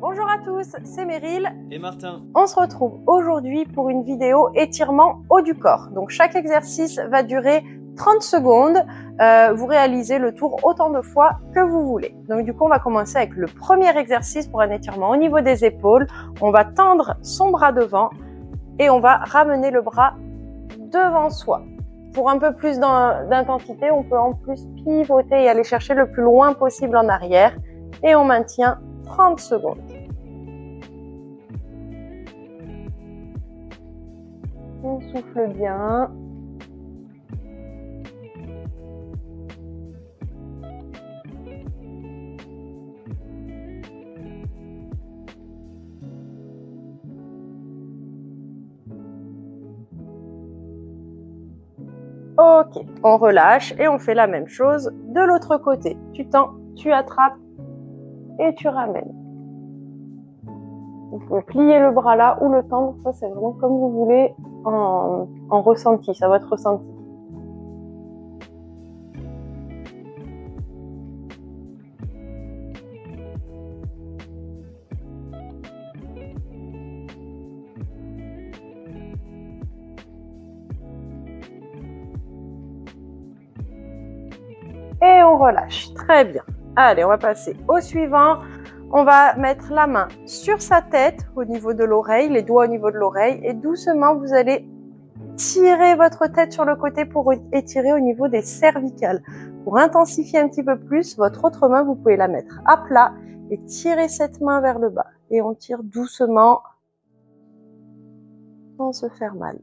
Bonjour à tous, c'est Meryl et Martin. On se retrouve aujourd'hui pour une vidéo étirement haut du corps. Donc chaque exercice va durer 30 secondes. Vous réalisez le tour autant de fois que vous voulez. Donc du coup, on va commencer avec le premier exercice pour un étirement au niveau des épaules. On va tendre son bras devant et on va ramener le bras devant soi. Pour un peu plus d'intensité, on peut en plus pivoter et aller chercher le plus loin possible en arrière. Et on maintient 30 secondes. On souffle bien. Ok, on relâche et on fait la même chose de l'autre côté. Tu tends, tu attrapes et tu ramènes. Vous pouvez plier le bras là ou le tendre, ça c'est vraiment comme vous voulez en ressenti, ça va être ressenti. Et on relâche, très bien. Allez, on va passer au suivant. On va mettre la main sur sa tête au niveau de l'oreille, les doigts au niveau de l'oreille et doucement vous allez tirer votre tête sur le côté pour étirer au niveau des cervicales. Pour intensifier un petit peu plus, votre autre main, vous pouvez la mettre à plat et tirer cette main vers le bas. Et on tire doucement sans se faire mal.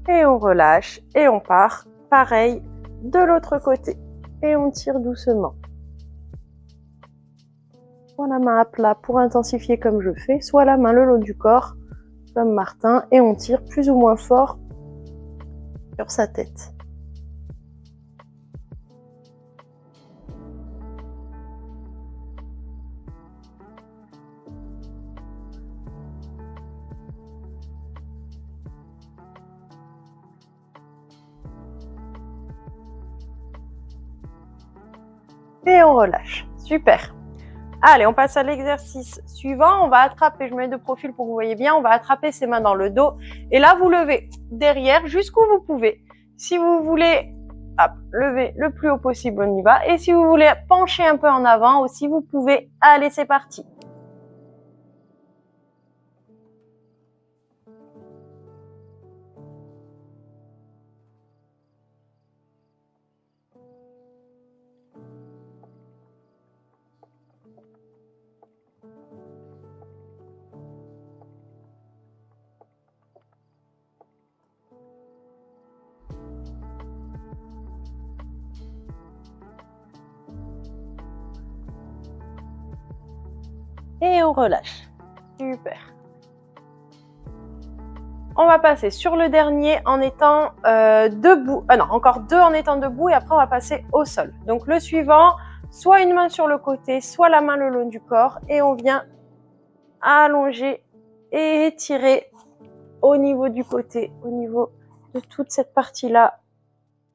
Et on relâche et on part pareil de l'autre côté et on tire doucement. Soit la main à plat pour intensifier comme je fais, soit la main le long du corps comme Martin et on tire plus ou moins fort sur sa tête. Et on relâche. Super. Allez, on passe à l'exercice suivant. On va attraper, je me mets de profil pour que vous voyez bien, on va attraper ses mains dans le dos. Et là, vous levez derrière jusqu'où vous pouvez. Si vous voulez hop, lever le plus haut possible, on y va. Et si vous voulez pencher un peu en avant aussi, vous pouvez. Allez, c'est parti. Et on relâche. Super. On va passer sur le dernier en étant debout. Non, encore deux en étant debout et après on va passer au sol. Donc le suivant, soit une main sur le côté, soit la main le long du corps et on vient allonger et étirer au niveau du côté, au niveau de toute cette partie-là.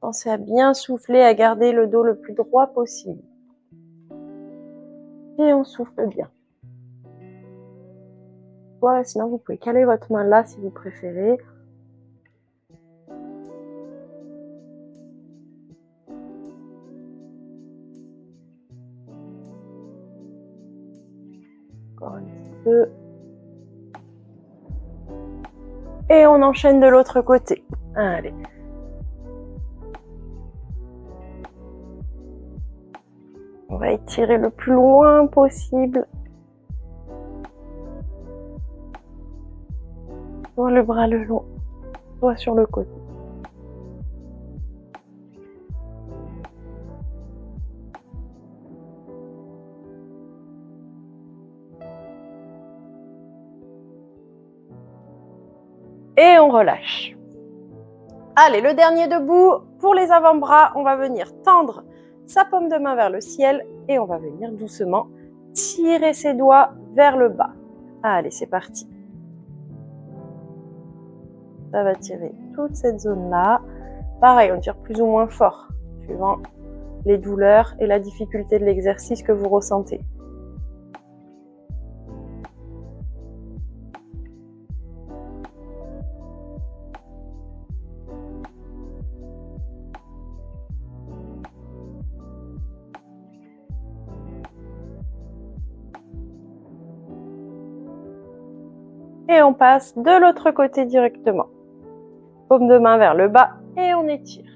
Pensez à bien souffler, à garder le dos le plus droit possible. Et on souffle bien. Voilà, sinon vous pouvez caler votre main là si vous préférez. Encore un petit peu. Et on enchaîne de l'autre côté. Allez. On va étirer le plus loin possible. Soit le bras le long, soit sur le côté. Et on relâche. Allez, le dernier debout. Pour les avant-bras, on va venir tendre sa paume de main vers le ciel et on va venir doucement tirer ses doigts vers le bas. Allez, c'est parti. Ça va tirer toute cette zone-là. Pareil, on tire plus ou moins fort, suivant les douleurs et la difficulté de l'exercice que vous ressentez. Et on passe de l'autre côté directement. Paume de main vers le bas et on étire.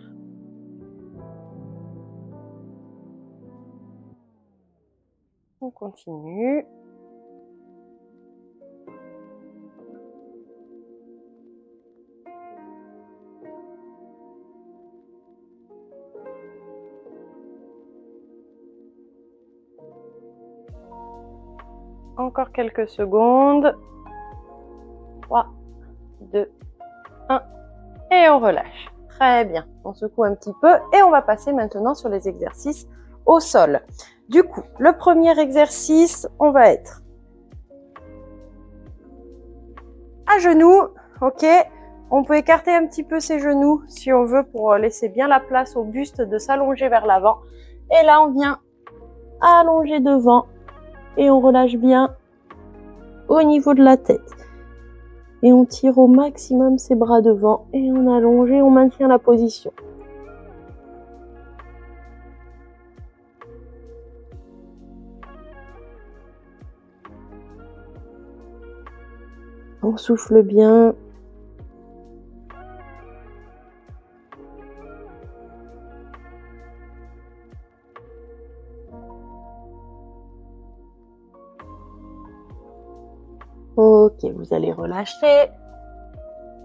On continue. Encore quelques secondes. 3, 2, 1 et on relâche. Très bien. On secoue un petit peu et on va passer maintenant sur les exercices au sol. Du coup, le premier exercice, on va être à genoux. Ok. On peut écarter un petit peu ses genoux si on veut pour laisser bien la place au buste de s'allonger vers l'avant. Et là, on vient allonger devant et on relâche bien au niveau de la tête. Et on tire au maximum ses bras devant et on allonge et on maintient la position. On souffle bien. Ok, vous allez relâcher.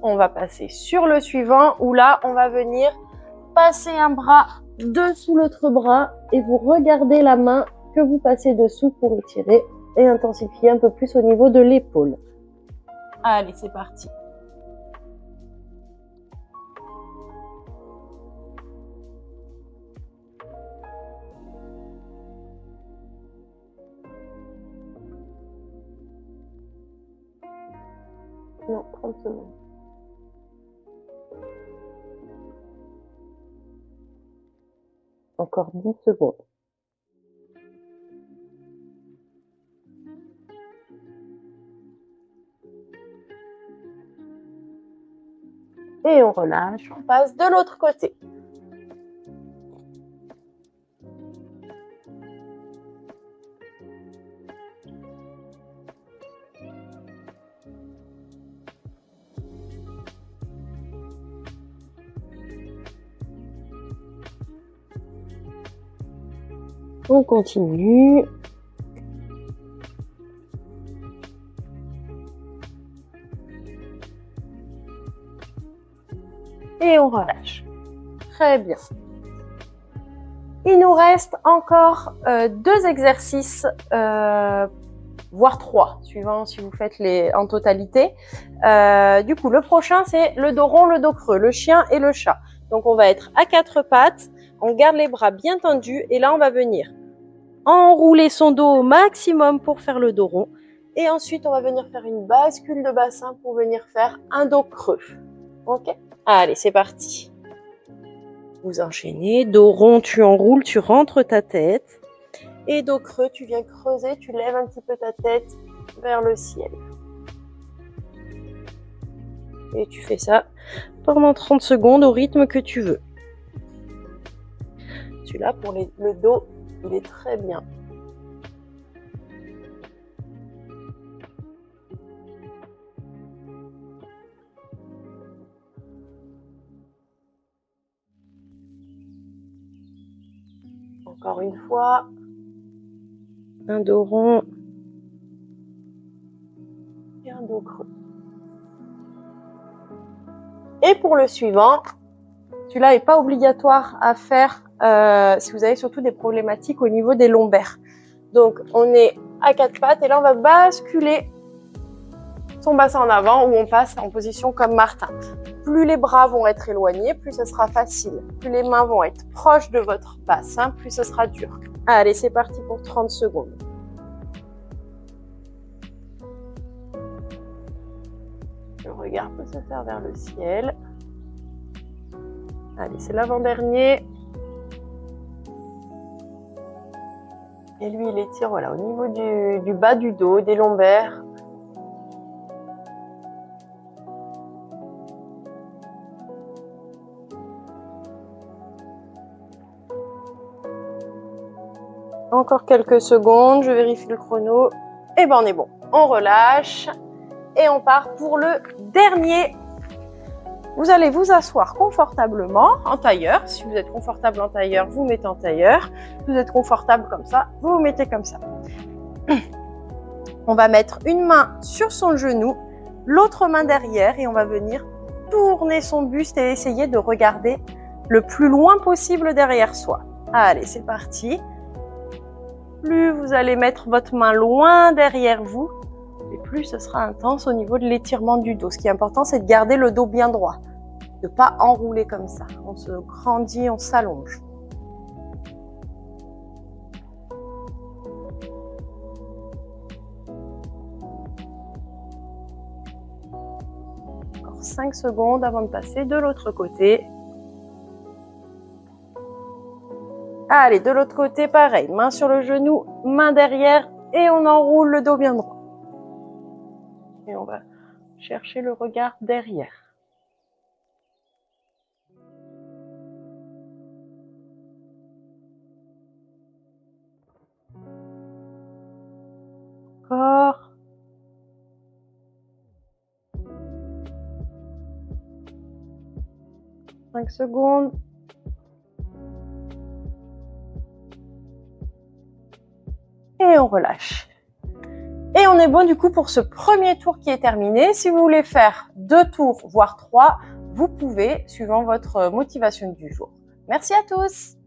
On va passer sur le suivant où là, on va venir passer un bras dessous l'autre bras et vous regardez la main que vous passez dessous pour étirer et intensifier un peu plus au niveau de l'épaule. Allez, c'est parti. Non, 30 secondes. Encore 10 secondes. Et on relâche, on passe de l'autre côté. On continue. Et on relâche. Très bien. Il nous reste encore 2 exercices, voire 3, suivant si vous faites les en totalité. Du coup, le prochain, c'est le dos rond, le dos creux, le chien et le chat. Donc, on va être à 4 pattes. On garde les bras bien tendus et là, on va venir enrouler son dos au maximum pour faire le dos rond. Et ensuite, on va venir faire une bascule de bassin pour venir faire un dos creux. Ok? Allez, c'est parti. Vous enchaînez. Dos rond, tu enroules, tu rentres ta tête. Et dos creux, tu viens creuser, tu lèves un petit peu ta tête vers le ciel. Et tu fais ça pendant 30 secondes au rythme que tu veux. Celui-là, pour le dos, il est très bien. Encore une fois. Un dos rond. Et un dos creux. Et pour le suivant, celui-là n'est pas obligatoire à faire si vous avez surtout des problématiques au niveau des lombaires. Donc, on est à 4 pattes et là, on va basculer son bassin en avant ou on passe en position comme Martin. Plus les bras vont être éloignés, plus ce sera facile. Plus les mains vont être proches de votre bassin, plus ce sera dur. Allez, c'est parti pour 30 secondes. Le regard peut se faire vers le ciel. Allez, c'est l'avant-dernier. Et lui, il étire voilà, au niveau du bas du dos, des lombaires. Encore quelques secondes, je vérifie le chrono. Et ben on est bon. On relâche et on part pour le dernier. Vous allez vous asseoir confortablement en tailleur. Si vous êtes confortable en tailleur, vous mettez en tailleur. Si vous êtes confortable comme ça, vous vous mettez comme ça. On va mettre une main sur son genou, l'autre main derrière et on va venir tourner son buste et essayer de regarder le plus loin possible derrière soi. Allez, c'est parti. Plus vous allez mettre votre main loin derrière vous, et plus ce sera intense au niveau de l'étirement du dos. Ce qui est important, c'est de garder le dos bien droit, de ne pas enrouler comme ça. On se grandit, on s'allonge. Encore 5 secondes avant de passer de l'autre côté. Allez, de l'autre côté, pareil. Main sur le genou, main derrière et on enroule le dos bien droit. Et on va chercher le regard derrière. Encore. « 5 secondes. Et on relâche. Et on est bon du coup pour ce premier tour qui est terminé. Si vous voulez faire 2 tours, voire 3, vous pouvez, suivant votre motivation du jour. Merci à tous!